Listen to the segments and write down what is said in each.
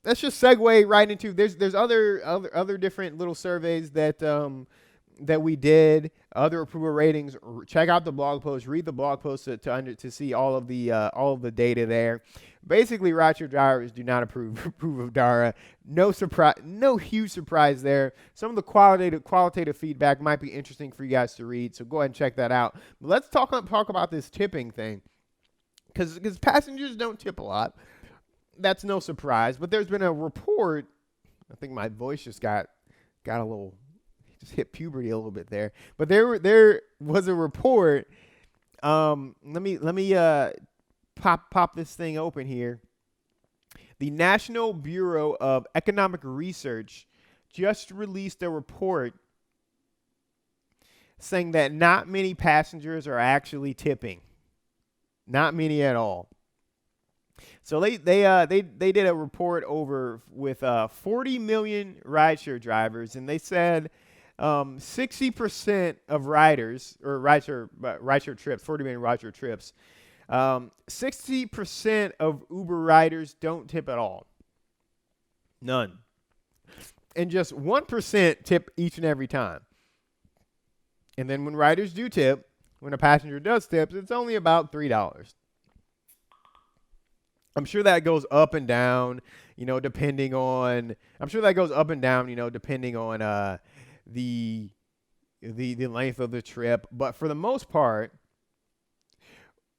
let's just segue right into there's other different little surveys that we did, other approval ratings. Check out the blog post, read the blog post to see all of the data there. Basically, rideshare drivers do not approve of Dara. No surprise, no huge surprise there. Some of the qualitative feedback might be interesting for you guys to read, so go ahead and check that out. But let's talk about this tipping thing, because passengers don't tip a lot. That's no surprise. But there's been a report. I think my voice just got a little, just hit puberty a little bit there. But there was a report. Let me pop this thing open here. The National Bureau of Economic Research just released a report saying that not many passengers are actually tipping. Not many at all. So they did a report with 40 million rideshare drivers, and they said 60% of riders or rideshare trips, 40 million rideshare trips, 60% of Uber riders don't tip at all. None. And just 1% tip each and every time. And then when riders do tip, when a passenger does tip, it's only about $3. I'm sure that goes up and down, depending on the length of the trip. But for the most part,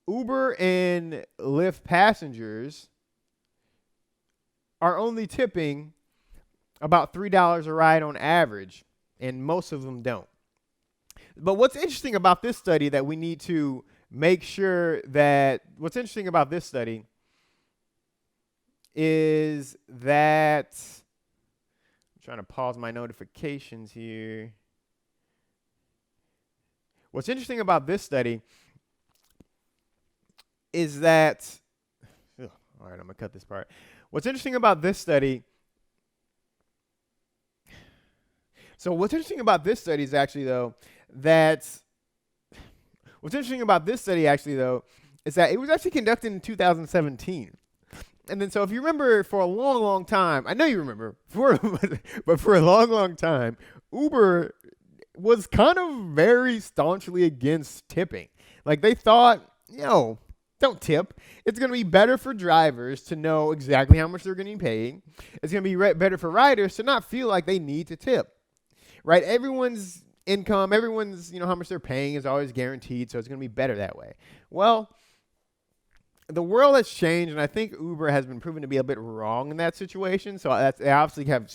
Uber and Lyft passengers are only tipping about $3 a ride on average, and most of them don't. But what's interesting about this study that we need to make sure that what's interesting about this study is that I'm trying to pause my notifications here. What's interesting about this study is that, all right, I'm going to cut this part. What's interesting about this study is actually, though, that it was actually conducted in 2017. And then, so if you remember, for a long, long time, I know you remember, but for a long, long time, Uber was kind of very staunchly against tipping. Like, they thought, don't tip. It's going to be better for drivers to know exactly how much they're getting paid. It's going to be better for riders to not feel like they need to tip, right? Everyone's income, how much they're paying is always guaranteed, so it's going to be better that way. Well, the world has changed, and I think Uber has been proven to be a bit wrong in that situation. So they obviously have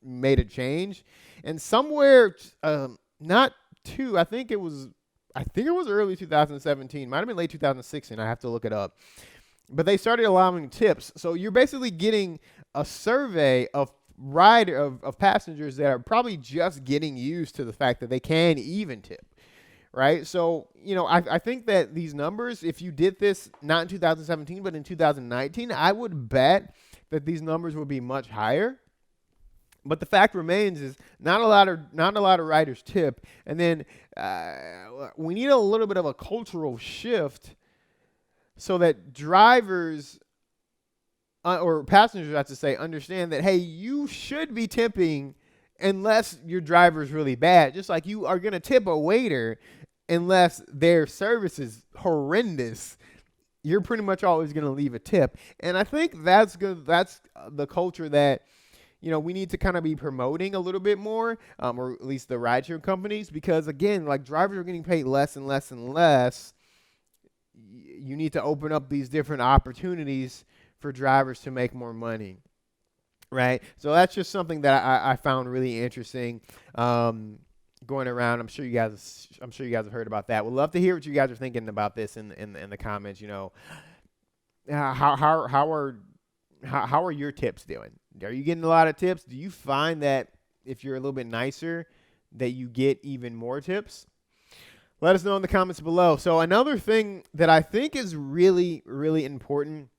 made a change, and somewhere, I think it was early 2017, might have been late 2016. I have to look it up, but they started allowing tips. So you're basically getting a survey of passengers that are probably just getting used to the fact that they can even tip. Right. So, I think that these numbers, if you did this not in 2017, but in 2019, I would bet that these numbers would be much higher. But the fact remains is not a lot of riders tip. And then we need a little bit of a cultural shift so that drivers or passengers, I have to say, understand that, hey, you should be tipping unless your driver is really bad. Just like you are going to tip a waiter unless their service is horrendous, you're pretty much always going to leave a tip. And I think that's good. That's the culture that, we need to kind of be promoting a little bit more, or at least the rideshare companies, because again, like, drivers are getting paid less and less and less. You need to open up these different opportunities for drivers to make more money. Right. So that's just something that I found really interesting. Going around, I'm sure you guys have heard about that. Would love to hear what you guys are thinking about this in the comments. How are your tips doing? Are you getting a lot of tips? Do you find that if you're a little bit nicer, that you get even more tips? Let us know in the comments below. So another thing that I think is really, really important,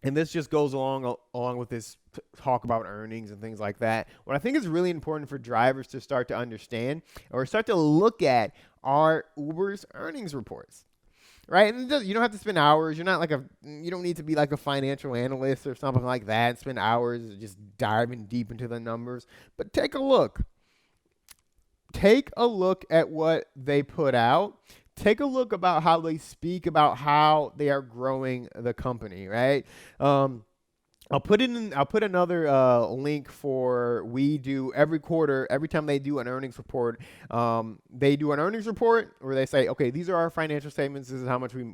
and this just goes along with this talk about earnings and things like that. What I think is really important for drivers to start to understand or start to look at are Uber's earnings reports. right? And you don't have to spend hours. You don't need to be like a financial analyst or something like that and spend hours just diving deep into the numbers. But take a look. Take a look at what they put out. Take a look about how they speak about how they are growing the company, right? I'll put another link for we do every quarter. Every time they do an earnings report, they do an earnings report where they say, okay, these are our financial statements. This is how much we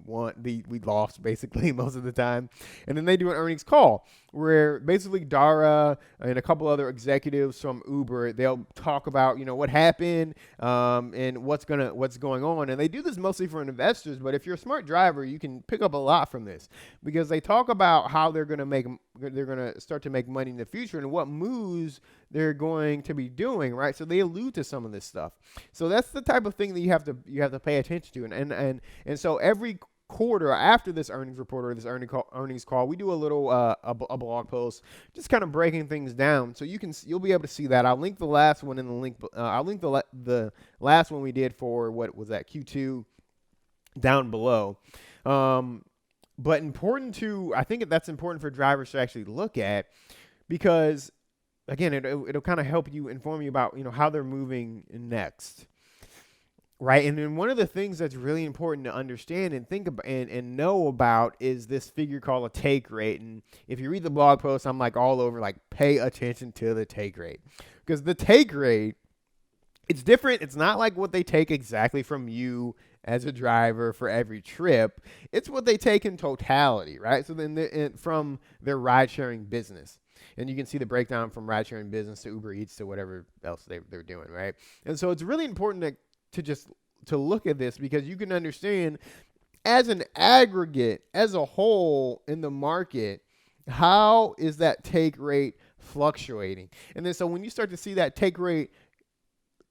we lost basically most of the time. And then they do an earnings call where basically Dara and a couple other executives from Uber, they'll talk about, what happened, and what's going on. And they do this mostly for investors, but if you're a smart driver, you can pick up a lot from this because they talk about how they're going to start to make money in the future and what moves they're going to be doing, right? So they allude to some of this stuff. So that's the type of thing that you have to pay attention to. And so every quarter after this earnings report or this earnings call, we do a little a blog post just kind of breaking things down. So you'll be able to see that. I'll link the last one in the link. I'll link the last one we did for what was that Q2 down below. But I think that's important for drivers to actually look at because, again, it'll kind of help you inform you about, how they're moving next, right? And then one of the things that's really important to understand and think about and know about is this figure called a take rate. And if you read the blog post, I'm like all over, like, pay attention to the take rate because the take rate, it's different. It's not like what they take exactly from you as a driver for every trip. It's what they take in totality, right? So then from their ride-sharing business. And you can see the breakdown from ride-sharing business to Uber Eats to whatever else they're doing, right? And so it's really important to look at this because you can understand as an aggregate, as a whole in the market, how is that take rate fluctuating? And then so when you start to see that take rate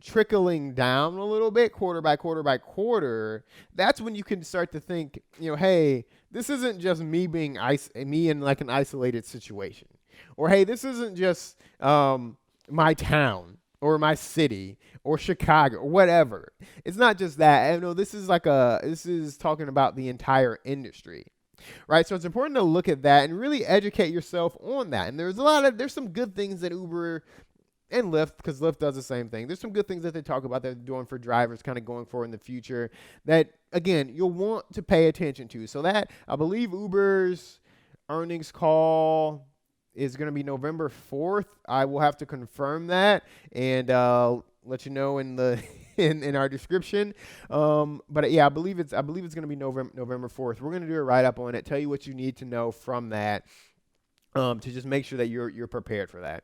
trickling down a little bit quarter by quarter by quarter, that's when you can start to think, hey, this isn't just me in like an isolated situation, or hey, this isn't just my town or my city or Chicago or whatever. It's not just that. This is talking about the entire industry. Right, so it's important to look at that and really educate yourself on that. And there's some good things that Uber and Lyft, because Lyft does the same thing. There's some good things that they talk about that they're doing for drivers kind of going forward in the future that, again, you'll want to pay attention to. So that, I believe Uber's earnings call is going to be November 4th. I will have to confirm that and let you know in the in our description. But yeah, I believe it's going to be November 4th. We're going to do a write-up on it, tell you what you need to know from that. To just make sure that you're prepared for that.